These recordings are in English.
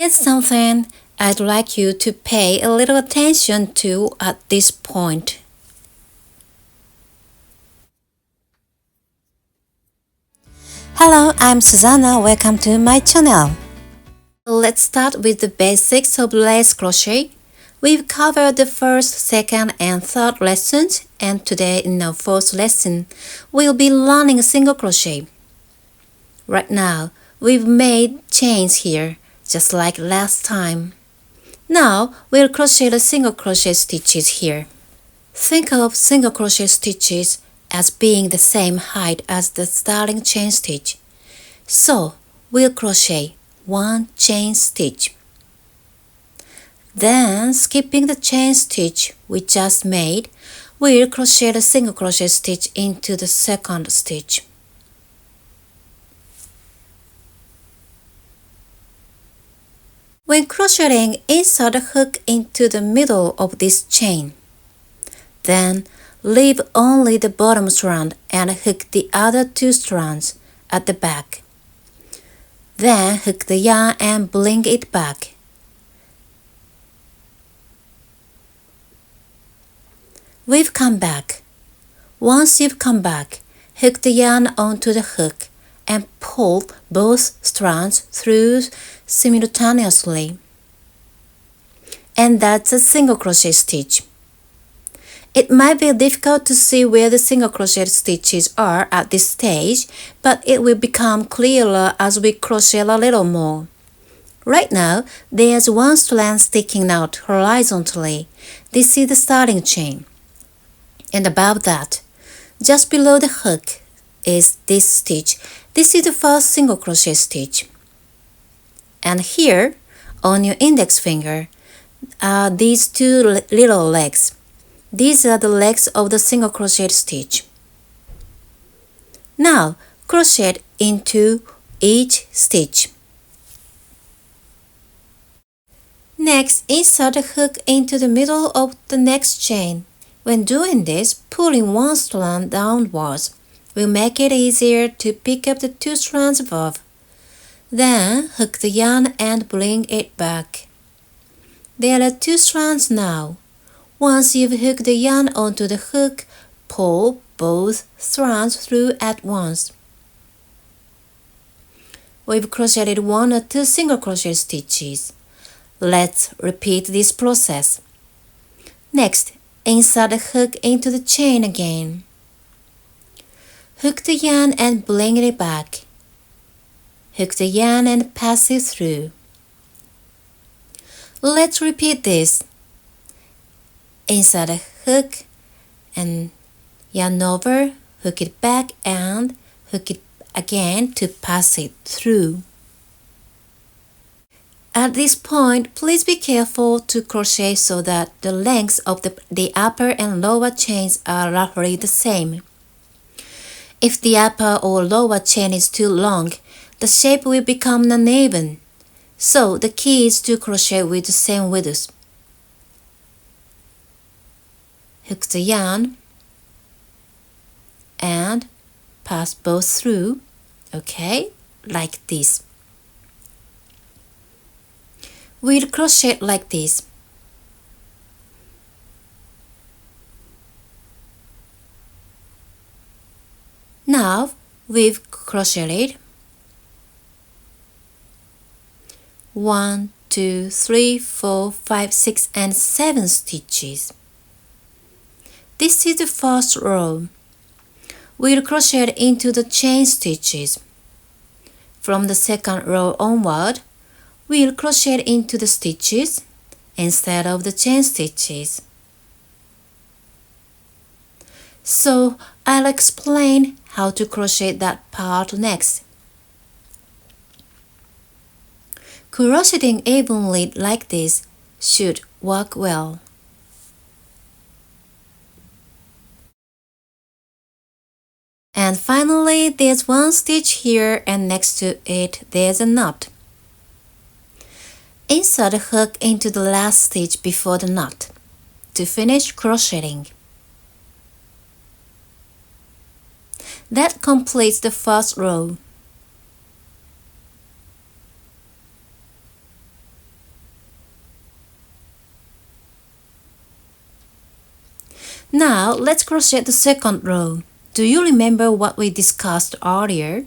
It's something I'd like you to pay a little attention to at this point. Hello, I'm Susanna. Welcome to my channel. Let's start with the basics of lace crochet. We've covered the first, second, and third lessons, and today in our fourth lesson, we'll be learning single crochet. Right now, we've made chains here, just like last time. Now, we'll crochet the single crochet stitches here. Think of single crochet stitches as being the same height as the starting chain stitch. So, we'll crochet one chain stitch. Then, skipping the chain stitch we just made, we'll crochet the single crochet stitch into the second stitch. When crocheting, insert a hook into the middle of this chain. Then, leave only the bottom strand and hook the other two strands at the back. Then, hook the yarn and bring it back. We've come back. Once you've come back, hook the yarn onto the hook and pull both strands through simultaneously. And that's a single crochet stitch. It might be difficult to see where the single crochet stitches are at this stage, but it will become clearer as we crochet a little more. Right now, there's one strand sticking out horizontally. This is the starting chain. And above that, just below the hook, is this stitch. This is the first single crochet stitch. And here, on your index finger, are these two little legs. These are the legs of the single crochet stitch. Now, crochet into each stitch. Next, insert a hook into the middle of the next chain. When doing this, pulling one strand downwards will make it easier to pick up the two strands above. Then, hook the yarn and bring it back. There are two strands now. Once you've hooked the yarn onto the hook, pull both strands through at once. We've crocheted one or two single crochet stitches. Let's repeat this process. Next, insert the hook into the chain again. Hook the yarn and bring it back. Hook the yarn and pass it through. Let's repeat this. Insert a hook and yarn over, hook it back and hook it again to pass it through. At this point, please be careful to crochet so that the lengths of the upper and lower chains are roughly the same. If the upper or lower chain is too long, the shape will become uneven. So the key is to crochet with the same width. Hook the yarn and pass both through, okay, like this. We'll crochet like this. Now we've crocheted 1, 2, 3, 4, 5, 6, and 7 stitches. This is the first row. We'll crochet into the chain stitches. From the second row onward, we'll crochet into the stitches instead of the chain stitches. So I'll explain how to crochet that part next. Crocheting evenly like this should work well. And finally, there's one stitch here and next to it there's a knot. Insert a hook into the last stitch before the knot to finish crocheting. That completes the first row. Now let's crochet the second row. Do you remember what we discussed earlier?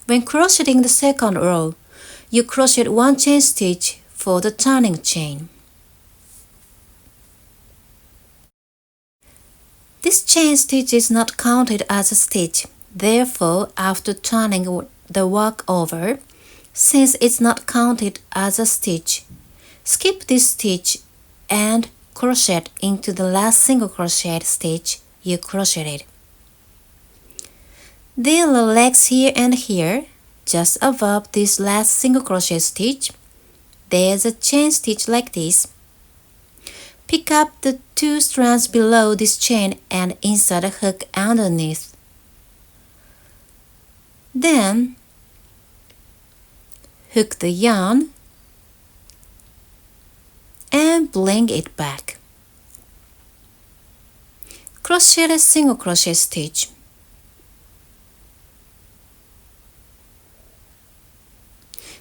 When crocheting the second row, you crochet one chain stitch for the turning chain. This chain stitch is not counted as a stitch. Therefore, after turning the work over, since it's not counted as a stitch, skip this stitch and crochet into the last single crochet stitch you crocheted. There are legs here and here. Just above this last single crochet stitch, there's a chain stitch like this. Pick up the 2 strands below this chain and insert a hook underneath. Then, hook the yarn and bring it back. Crochet a single crochet stitch.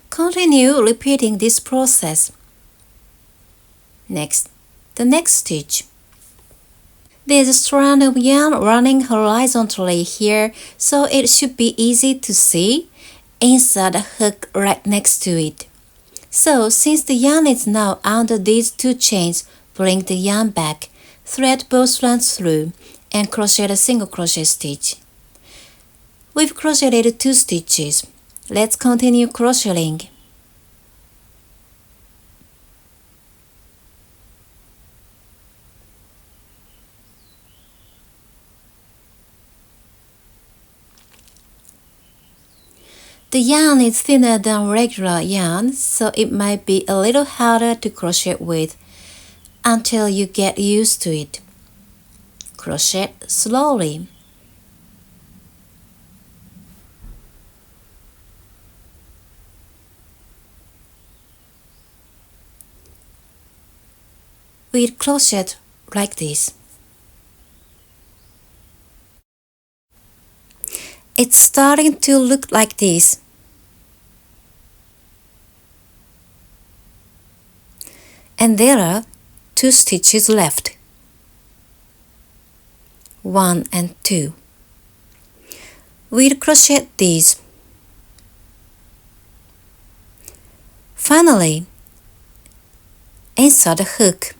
Continue repeating this process. Next, the next stitch. There's a strand of yarn running horizontally here, so it should be easy to see. Insert a hook right next to it. So, since the yarn is now under these 2 chains, bring the yarn back, thread both strands through, and crochet a single crochet stitch. We've crocheted 2 stitches. Let's continue crocheting. The yarn is thinner than regular yarn, so it might be a little harder to crochet with until you get used to it. Crochet slowly. We'll crochet like this. It's starting to look like this. And there are 2 stitches left. 1 and 2. We'll crochet these. Finally, insert a hook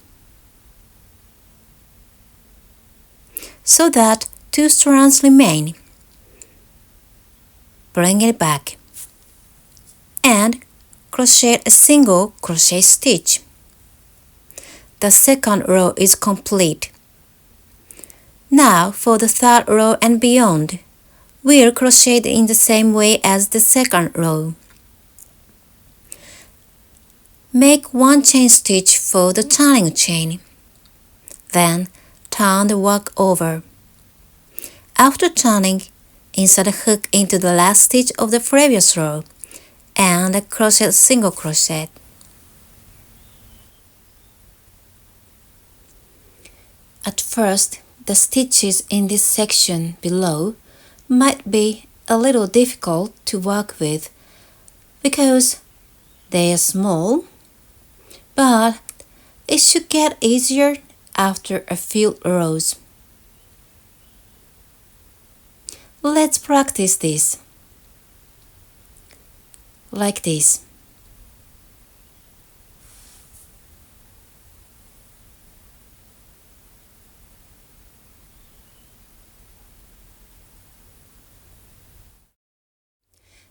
so that 2 strands remain. Bring it back and crochet a single crochet stitch. The second row is complete. Now for the third row and beyond, we'll crochet in the same way as the second row. Make 1 chain stitch for the turning chain. Then turn the work over. After turning, insert a hook into the last stitch of the previous row and crochet a single crochet. At first, the stitches in this section below might be a little difficult to work with because they are small, but it should get easier after a few rows. Let's practice this. Like this.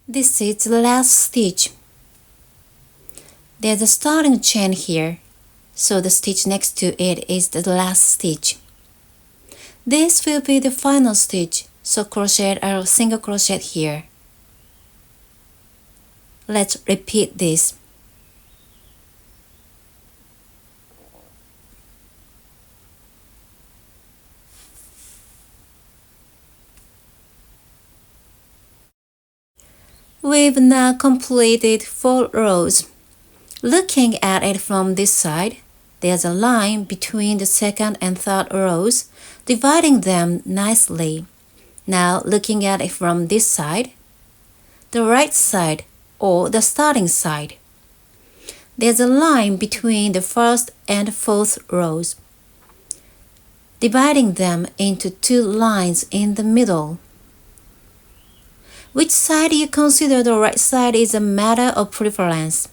This is the last stitch. There's a starting chain here, so the stitch next to it is the last stitch. This will be the final stitch, so crochet a single crochet here. Let's repeat this. We've now completed 4 rows. Looking at it from this side, there's a line between the second and third rows, dividing them nicely. Now looking at it from this side, the right side or the starting side, there's a line between the first and fourth rows. dividing them into two lines in the middle. Which side you consider the right side is a matter of preference.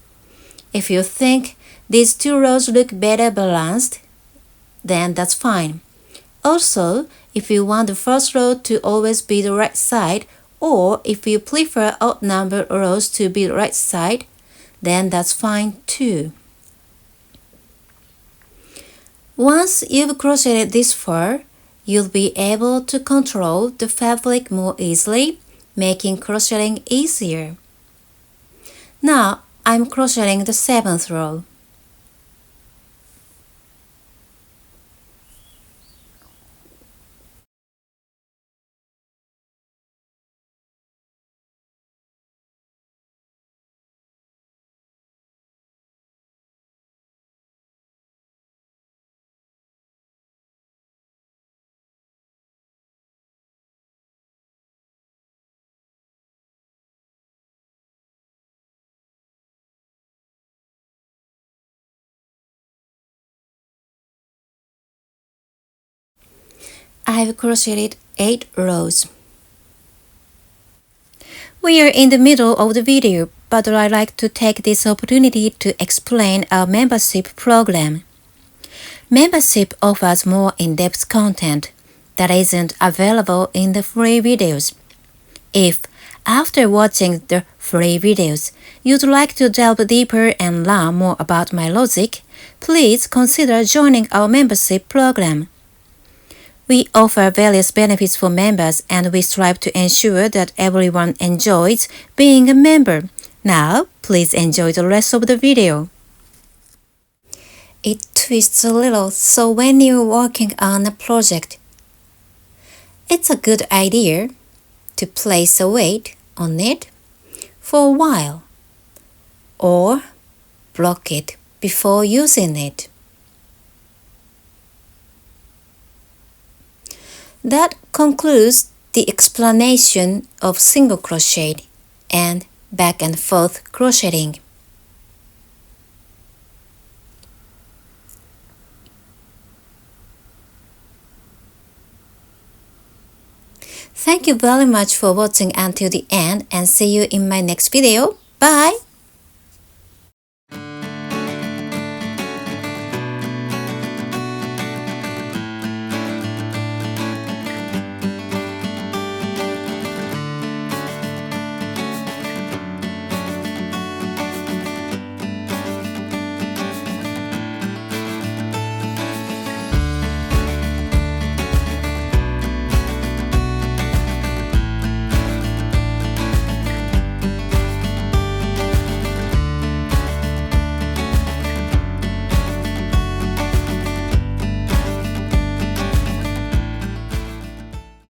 If you think these two rows look better balanced, then that's fine. Also, if you want the first row to always be the right side, or if you prefer odd number rows to be the right side, then that's fine too. Once you've crocheted this far, you'll be able to control the fabric more easily, making crocheting easier. Now, I'm crocheting the 7th row. I've crocheted 8 rows. We are in the middle of the video, but I'd like to take this opportunity to explain our membership program. Membership offers more in-depth content that isn't available in the free videos. If, after watching the free videos, you'd like to delve deeper and learn more about my logic, please consider joining our membership program. We offer various benefits for members and we strive to ensure that everyone enjoys being a member. Now, please enjoy the rest of the video. It twists a little, so when you're working on a project, it's a good idea to place a weight on it for a while or block it before using it. That concludes the explanation of single crochet and back and forth crocheting. Thank you very much for watching until the end and see you in my next video. Bye!